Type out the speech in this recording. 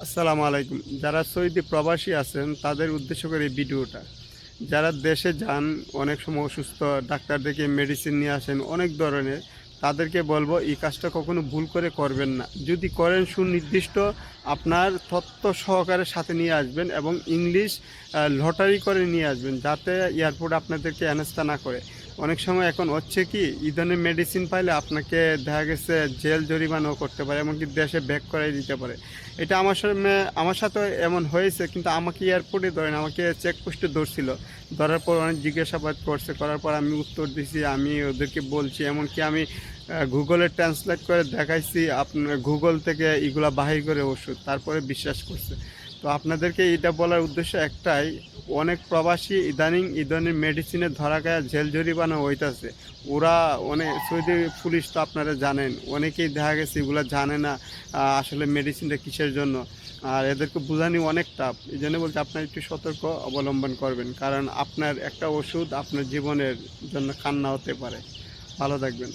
আসসালামু আলাইকুম। যারা সৌদি প্রবাসী আছেন তাদের উদ্দেশ্য করে এই ভিডিওটা। যারা দেশে যান অনেক সময় অসুস্থ, ডাক্তার দেখিয়ে মেডিসিন নিয়ে আসেন অনেক ধরনের। তাদেরকে বলবো এই কাজটা কখনো ভুল করে করবেন না। যদি করেন সুনির্দিষ্ট আপনার তথ্য সহকারে সাথে নিয়ে আসবেন এবং ইংলিশ লটারি করে নিয়ে আসবেন যাতে এয়ারপোর্ট আপনাদেরকে হেনস্থা না করে। অনেক সময় এখন হচ্ছে কি এই ধরনের মেডিসিন পাইলে আপনাকে দেখা গেছে জেল জরিমানাও করতে পারে, এমনকি দেশে ব্যাক করাই দিতে পারে। এটা আমার সাথে এমন হয়েছে, কিন্তু আমাকে এয়ারপোর্টে ধরেন, আমাকে চেকপোস্টে ধরছিল। ধরার পর অনেক জিজ্ঞাসাবাদ করছে, করার পর আমি উত্তর দিছি, আমি ওদেরকে বলছি, এমনকি আমি গুগলে ট্রান্সলেট করে দেখাইছি, আপনার গুগল থেকে এগুলা বাহির করে ওষুধ, তারপরে বিশ্বাস করছে। তো আপনাদেরকে এটা বলার উদ্দেশ্য একটাই, অনেক প্রবাসী ইদানিং এই ধরনের মেডিসিনে ধরা গায়ে জেল জরিমানা হইতাছে। ওরা অনেক সৌদি পুলিশ তো আপনারা জানেন, অনেকেই দেখা গেছে এগুলো জানে না আসলে মেডিসিনটা কিসের জন্য। আর এদেরকে বোঝানি অনেক টাফ। এই জন্য বলছি আপনার একটু সতর্ক অবলম্বন করবেন, কারণ আপনার একটা ওষুধ আপনার জীবনের জন্য কান্না হতে পারে। ভালো থাকবেন।